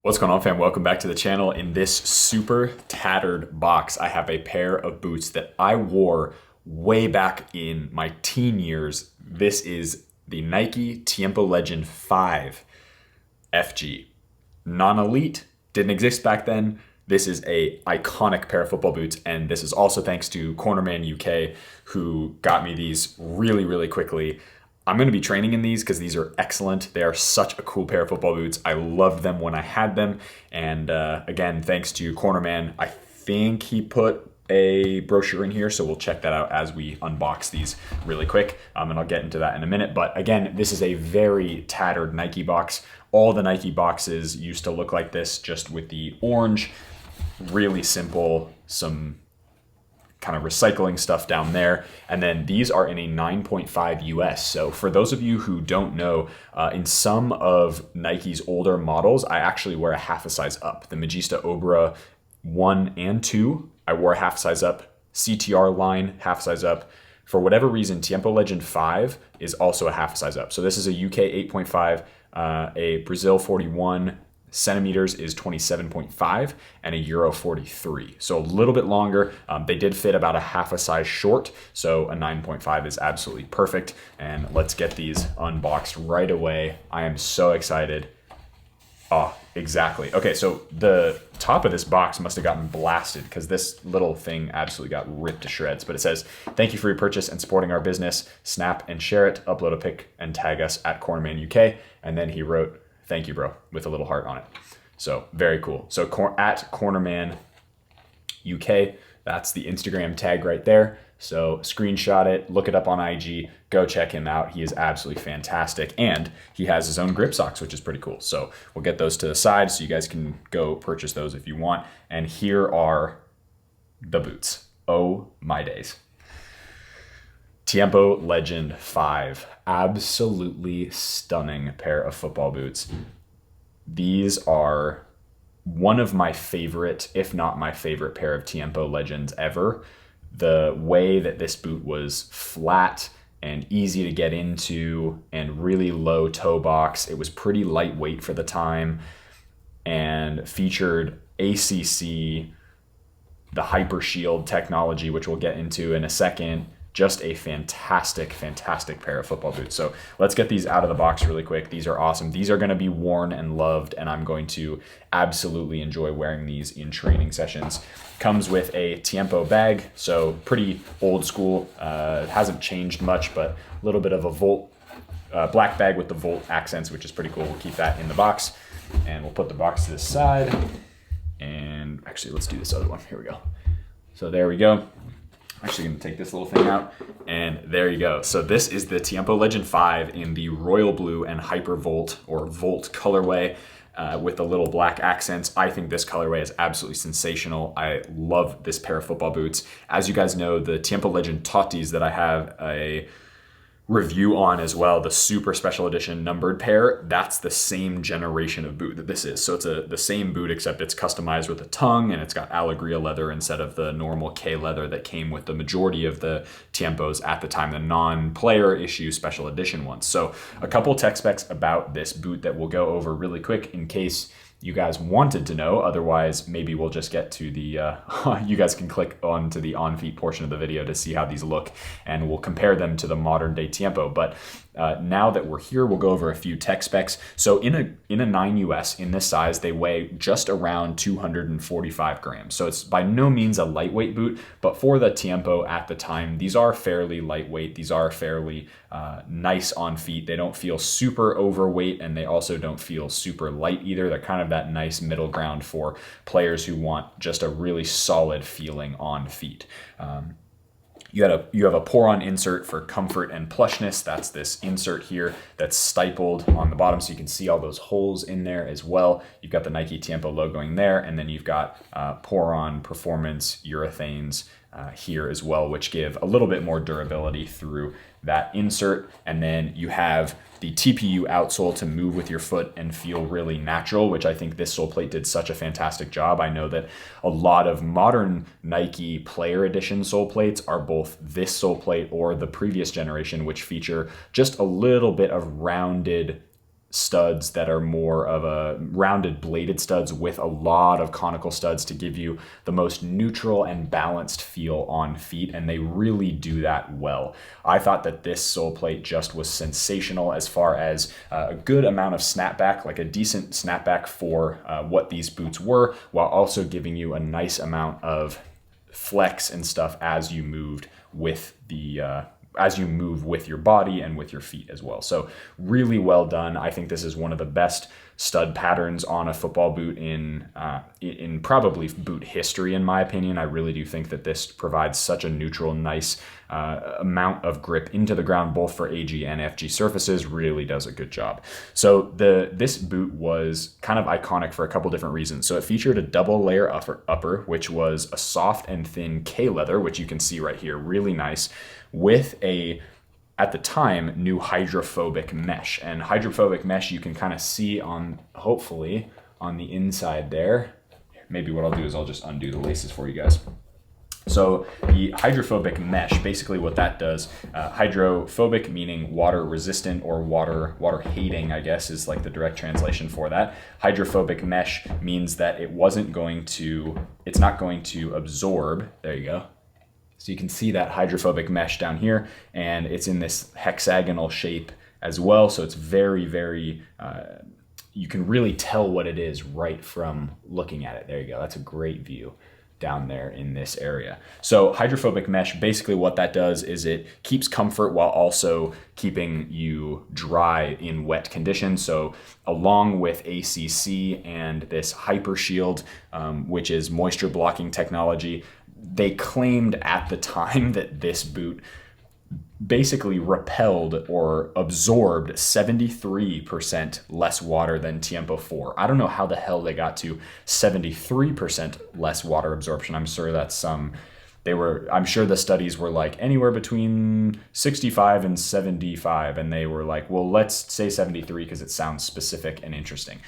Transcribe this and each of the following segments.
What's going on, fam? Welcome back to the channel. In this super tattered box, I have a pair of boots that I wore way back in my teen years. This is the Nike Tiempo Legend 5 FG. Non-elite, didn't exist back then. This is a iconic pair of football boots, and this is also thanks to Cornerman UK, who got me these really, really quickly. I'm going to be training in these because these are excellent. They are such a cool pair of football boots. I loved them when I had them. And again, thanks to Cornerman. I think he put a brochure in here, so we'll check that out as we unbox these really quick. And I'll get into that in a minute. But again, this is a very tattered Nike box. All the Nike boxes used to look like this, just with the orange. Really simple, some kind of recycling stuff down there. And then these are in a 9.5 US. So for those of you who don't know, in some of Nike's older models, I actually wear a half a size up. The Magista Obra 1 and 2, I wore a half size up. CTR line, half size up. For whatever reason, Tiempo Legend 5 is also a half size up. So this is a UK 8.5, a Brazil 41, centimeters is 27.5 and a Euro 43. So a little bit longer. They did fit about a half a size short. So a 9.5 is absolutely perfect. And let's get these unboxed right away. I am so excited. Oh, exactly. Okay, so the top of this box must have gotten blasted because this little thing absolutely got ripped to shreds. But it says, "Thank you for your purchase and supporting our business. Snap and share it. Upload a pic and tag us at Cornerman UK." And then he wrote, "Thank you, bro," with a little heart on it. So very cool. So at Cornerman UK, that's the Instagram tag right there. So screenshot it, look it up on IG, go check him out. He is absolutely fantastic. And he has his own grip socks, which is pretty cool. So we'll get those to the side so you guys can go purchase those if you want. And here are the boots. Oh my days. Tiempo Legend 5. Absolutely stunning pair of football boots. These are one of my favorite, if not my favorite, pair of Tiempo Legends ever. The way that this boot was flat and easy to get into and really low toe box. It was pretty lightweight for the time and featured ACC, the Hyper Shield technology, which we'll get into in a second. Just a fantastic, fantastic pair of football boots. So let's get these out of the box really quick. These are awesome. These are going to be worn and loved, and I'm going to absolutely enjoy wearing these in training sessions. Comes with a Tiempo bag, so pretty old school. Hasn't changed much, but a little bit of a Volt, black bag with the Volt accents, which is pretty cool. We'll keep that in the box, and we'll put the box to the side. And actually, let's do this other one. Here we go. So there we go. Actually going to take this little thing out, and there you go. So this is the Tiempo Legend 5 in the royal blue and hyper Volt or Volt colorway with the little black accents. I think this colorway is absolutely sensational. I love this pair of football boots. As you guys know, the Tiempo Legend Tottis that I have a review on as well, the super special edition numbered pair, that's the same generation of boot that this is. So it's the same boot, except it's customized with a tongue and it's got Alegria leather instead of the normal K leather that came with the majority of the Tiempos at the time, the non-player issue special edition ones. So a couple tech specs about this boot that we'll go over really quick in case you guys wanted to know. Otherwise, maybe we'll just get to the, you guys can click on to the on-feet portion of the video to see how these look, and we'll compare them to the modern day Tiempo. But now that we're here, we'll go over a few tech specs. So in a 9 US, in this size, they weigh just around 245 grams. So it's by no means a lightweight boot, but for the Tiempo at the time, these are fairly lightweight. These are fairly nice on feet. They don't feel super overweight, and they also don't feel super light either. They're kind of that nice middle ground for players who want just a really solid feeling on feet. You have a pour-on insert for comfort and plushness. That's this insert here that's stippled on the bottom, so you can see all those holes in there as well. You've got the Nike Tiempo logoing there, and then you've got pour-on performance urethanes here as well, which give a little bit more durability through that insert. And then you have the TPU outsole to move with your foot and feel really natural, which I think this sole plate did such a fantastic job. I know that a lot of modern Nike Player Edition sole plates are both this sole plate or the previous generation, which feature just a little bit of rounded studs that are more of a rounded bladed studs with a lot of conical studs to give you the most neutral and balanced feel on feet, and they really do that well. I thought that this sole plate just was sensational as far as a good amount of snapback, like a decent snapback for what these boots were, while also giving you a nice amount of flex and stuff as you moved with your body and with your feet as well. So really well done. I think this is one of the best stud patterns on a football boot in probably boot history, in my opinion. I really do think that this provides such a neutral, nice amount of grip into the ground, both for AG and FG surfaces. Really does a good job. So this boot was kind of iconic for a couple different reasons. So it featured a double layer upper, which was a soft and thin K leather, which you can see right here, really nice, with a, at the time, new hydrophobic mesh. And hydrophobic mesh you can kind of see on, hopefully, on the inside there. Maybe what I'll do is I'll just undo the laces for you guys. So the hydrophobic mesh, basically what that does, hydrophobic meaning water resistant or water hating, I guess is like the direct translation for that. Hydrophobic mesh means that it's not going to absorb, there you go. So you can see that hydrophobic mesh down here, and it's in this hexagonal shape as well. So it's very, very, you can really tell what it is right from looking at it. There you go. That's a great view down there in this area. So hydrophobic mesh, basically what that does is it keeps comfort while also keeping you dry in wet conditions. So along with ACC and this Hyper Shield, which is moisture blocking technology, they claimed at the time that this boot basically repelled or absorbed 73% less water than Tiempo 4. I don't know how the hell they got to 73% less water absorption. I'm sure that's I'm sure the studies were like anywhere between 65 and 75, and they were like, well, let's say 73 because it sounds specific and interesting.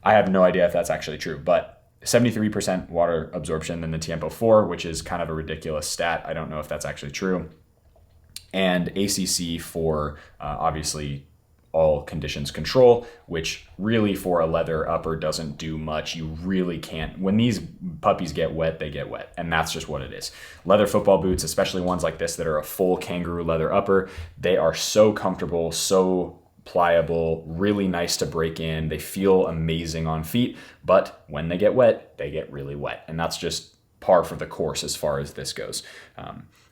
I have no idea if that's actually true, but 73% water absorption than the Tiempo 4, which is kind of a ridiculous stat. I don't know if that's actually true. And ACC for obviously all conditions control, which really for a leather upper doesn't do much. You really can't, when these puppies get wet, they get wet. And that's just what it is. Leather football boots, especially ones like this that are a full kangaroo leather upper, they are so comfortable, so pliable, really nice to break in. They feel amazing on feet, but when they get wet, they get really wet. And that's just par for the course as far as this goes.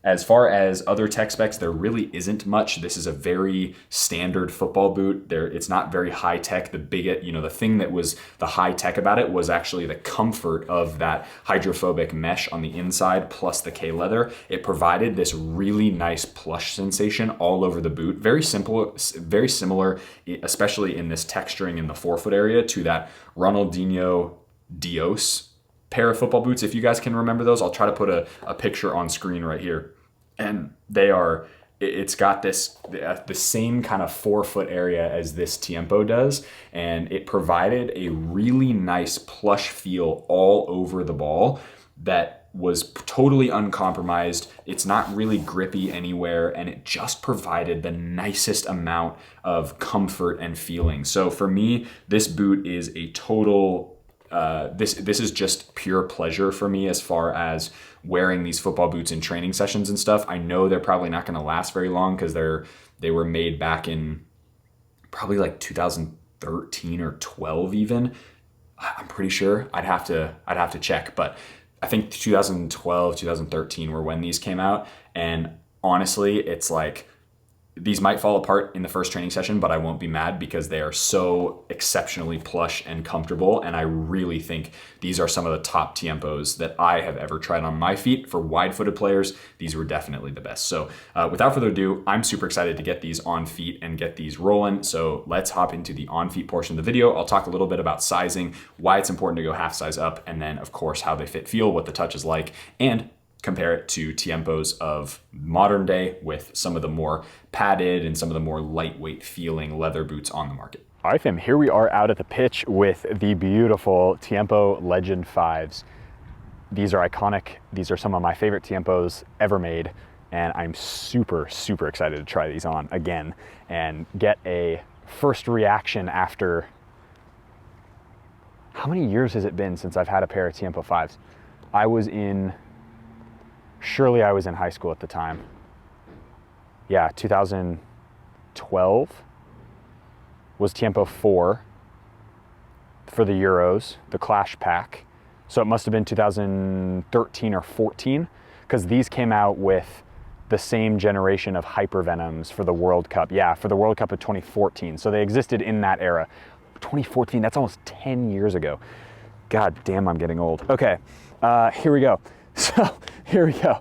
As far as other tech specs, there really isn't much. This is a very standard football boot. It's not very high tech. The thing that was the high tech about it was actually the comfort of that hydrophobic mesh on the inside plus the K leather. It provided this really nice plush sensation all over the boot. Very simple, very similar, especially in this texturing in the forefoot area, to that Ronaldinho Dios pair of football boots. If you guys can remember those, I'll try to put a picture on screen right here. And it's got the same kind of forefoot area as this Tiempo does. And it provided a really nice plush feel all over the ball that was totally uncompromised. It's not really grippy anywhere, and it just provided the nicest amount of comfort and feeling. So for me, this boot is a total, this is just pure pleasure for me as far as wearing these football boots in training sessions and stuff. I know they're probably not going to last very long because they were made back in probably like 2013 or 12 even. I'm pretty sure. I'd have to check, but I think 2012, 2013 were when these came out. And honestly, it's like, these might fall apart in the first training session, but I won't be mad because they are so exceptionally plush and comfortable. And I really think these are some of the top Tiempos that I have ever tried on my feet. For wide-footed players, these were definitely the best. So without further ado, I'm super excited to get these on feet and get these rolling. So let's hop into the on feet portion of the video. I'll talk a little bit about sizing, why it's important to go half size up, and then of course how they fit, feel, what the touch is like, and compare it to Tiempos of modern day with some of the more padded and some of the more lightweight feeling leather boots on the market. All right, fam, here we are out at the pitch with the beautiful Tiempo Legend 5s. These are iconic. These are some of my favorite Tiempos ever made, and I'm super, super excited to try these on again and get a first reaction after, how many years has it been since I've had a pair of Tiempo 5s? Surely I was in high school at the time. Yeah, 2012 was Tiempo 4 for the Euros, the Clash pack. So it must have been 2013 or 14, because these came out with the same generation of Hypervenoms for the World Cup. Yeah, for the World Cup of 2014. So they existed in that era. 2014, that's almost 10 years ago. God damn, I'm getting old. Okay, here we go. So, here we go.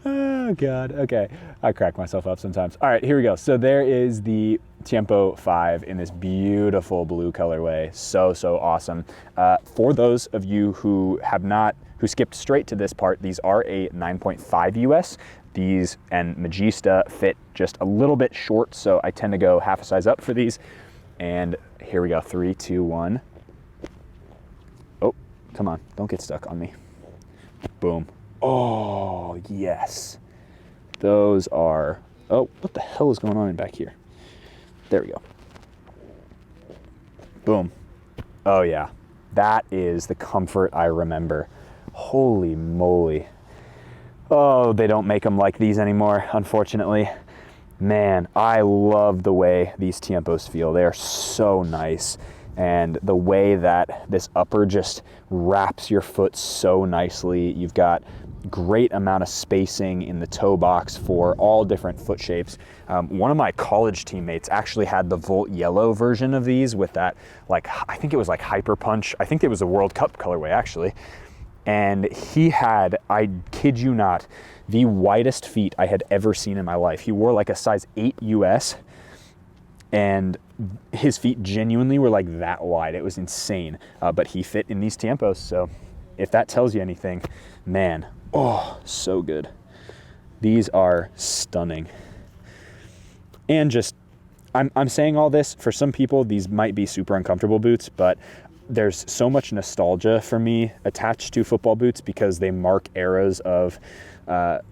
Oh God, okay. I crack myself up sometimes. All right, here we go. So there is the Tiempo 5 in this beautiful blue colorway. So awesome. For those of you who skipped straight to this part, these are a 9.5 US. These and Magista fit just a little bit short, so I tend to go half a size up for these. And here we go, 3, 2, 1. Oh, come on, don't get stuck on me. Boom. Oh, yes. Those are, oh, what the hell is going on in back here? There we go. Boom. Oh yeah, that is the comfort I remember. Holy moly. Oh, they don't make them like these anymore, unfortunately. Man, I love the way these Tiempos feel. They are so nice. And the way that this upper just wraps your foot so nicely. You've got great amount of spacing in the toe box for all different foot shapes. One of my college teammates actually had the Volt yellow version of these with that, like, I think it was like Hyper Punch. I think it was a World Cup colorway actually. And he had, I kid you not, the widest feet I had ever seen in my life. He wore like a size 8 US, and his feet genuinely were like that wide. It was insane, but he fit in these Tiempos. So if that tells you anything, man, oh, so good. These are stunning. And just, I'm saying all this, for some people, these might be super uncomfortable boots, but there's so much nostalgia for me attached to football boots because they mark eras of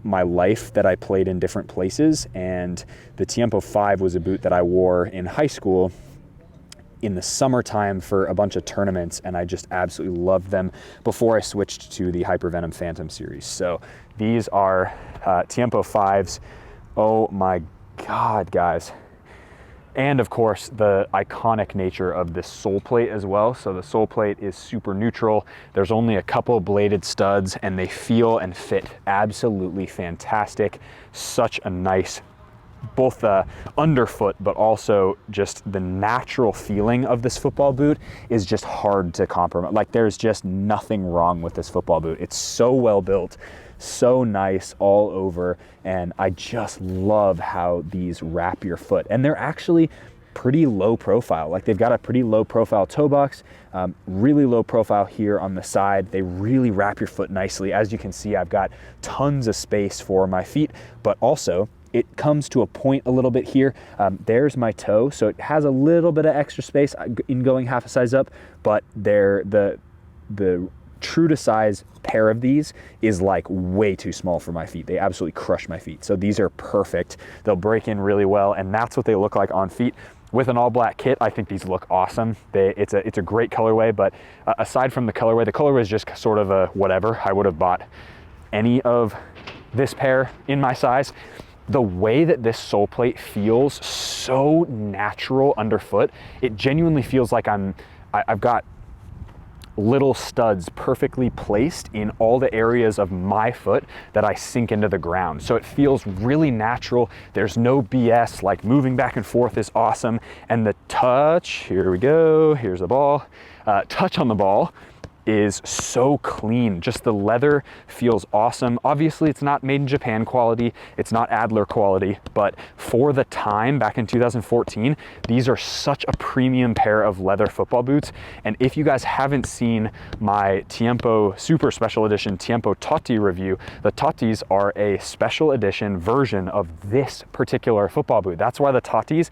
my life that I played in different places. And the Tiempo 5 was a boot that I wore in high school in the summertime for a bunch of tournaments, and I just absolutely loved them before I switched to the Hypervenom Phantom series. So these are Tiempo 5s. Oh my God, guys. And of course, the iconic nature of this sole plate as well. So the sole plate is super neutral. There's only a couple bladed studs, and they feel and fit absolutely fantastic. Such a nice, both the underfoot, but also just the natural feeling of this football boot is just hard to compromise. Like, there's just nothing wrong with this football boot. It's so well built, so nice all over, and I just love how these wrap your foot. And they're actually pretty low profile. Like, they've got a pretty low profile toe box, really low profile here on the side. They really wrap your foot nicely. As you can see, I've got tons of space for my feet, but also it comes to a point a little bit here. There's my toe, so it has a little bit of extra space in going half a size up, but the true to size pair of these is like way too small for my feet. They absolutely crush my feet. So these are perfect. They'll break in really well, and that's what they look like on feet. With an all black kit, I think these look awesome. It's a great colorway, but aside from the colorway is just sort of a whatever. I would have bought any of this pair in my size. The way that this sole plate feels so natural underfoot, it genuinely feels like I've got little studs perfectly placed in all the areas of my foot that I sink into the ground. So it feels really natural. There's no BS, like moving back and forth is awesome. And the touch, here we go, here's the ball. Touch on the ball is so clean. Just the leather feels awesome. Obviously, it's not made in Japan quality, it's not Adler quality, but for the time back in 2014, these are such a premium pair of leather football boots. And if you guys haven't seen my Tiempo Super Special Edition Tiempo Totti review, the Tottis are a special edition version of this particular football boot. That's why the Tottis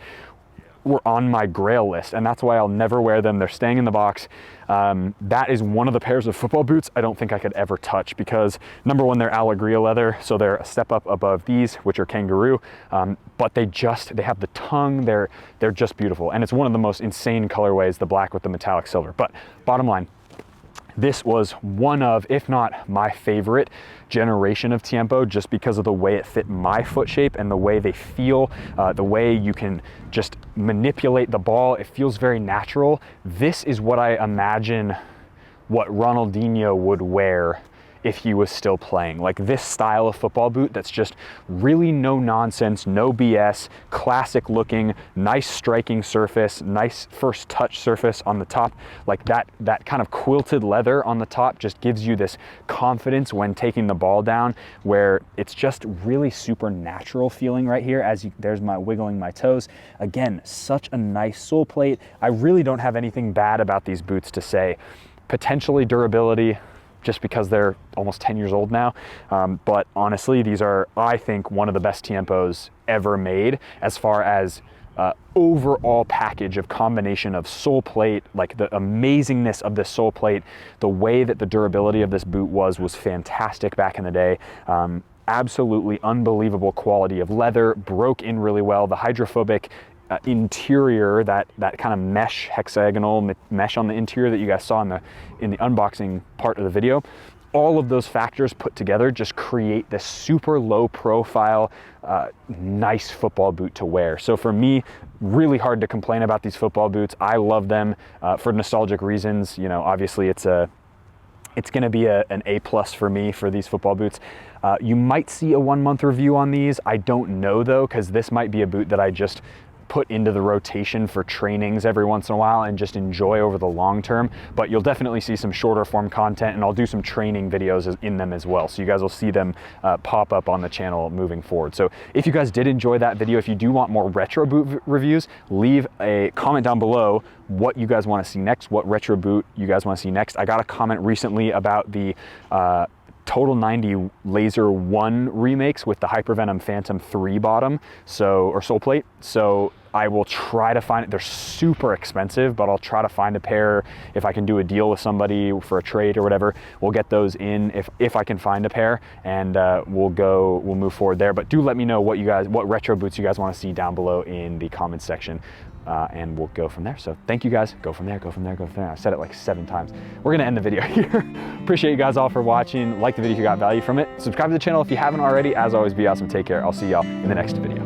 were on my grail list, and that's why I'll never wear them. They're staying in the box. That is one of the pairs of football boots I don't think I could ever touch, because number one, they're Allegria leather, so they're a step up above these, which are kangaroo, but they have the tongue, they're just beautiful. And it's one of the most insane colorways, the black with the metallic silver. But bottom line, this was one of, if not my favorite generation of Tiempo, just because of the way it fit my foot shape and the way they feel, the way you can just manipulate the ball. It feels very natural. This is what I imagine what Ronaldinho would wear if he was still playing. Like this style of football boot that's just really no nonsense, no BS, classic looking, nice striking surface, nice first touch surface on the top. Like that kind of quilted leather on the top just gives you this confidence when taking the ball down, where it's just really super natural feeling right here. There's my wiggling my toes. Again, such a nice sole plate. I really don't have anything bad about these boots to say. Potentially durability, just because they're almost 10 years old now. But honestly, these are, I think, one of the best Tiempos ever made as far as overall package of combination of sole plate, like the amazingness of this sole plate, the way that the durability of this boot was fantastic back in the day. Absolutely unbelievable quality of leather, broke in really well. The hydrophobic interior, that kind of mesh, hexagonal mesh on the interior that you guys saw in the unboxing part of the video, all of those factors put together just create this super low profile, nice football boot to wear. So for me, really hard to complain about these football boots. I love them for nostalgic reasons. You know, obviously it's gonna be an A+ for me for these football boots. You might see a 1-month review on these. I don't know though, because this might be a boot that I just put into the rotation for trainings every once in a while and just enjoy over the long term. But you'll definitely see some shorter form content, and I'll do some training videos in them as well. So you guys will see them pop up on the channel moving forward. So if you guys did enjoy that video, if you do want more retro boot reviews, leave a comment down below what you guys want to see next, what retro boot you guys want to see next. I got a comment recently about the Total 90 Laser 1 remakes with the Hypervenom Phantom 3 bottom, or sole plate. So I will try to find it. They're super expensive, but I'll try to find a pair if I can do a deal with somebody for a trade or whatever. We'll get those in if I can find a pair, and we'll move forward there. But do let me know what retro boots you guys want to see down below in the comments section. And we'll go from there. So thank you guys. Go from there, go from there, go from there. I've said it like 7 times. We're gonna end the video here. Appreciate you guys all for watching. Like the video if you got value from it. Subscribe to the channel if you haven't already. As always, be awesome. Take care. I'll see y'all in the next video.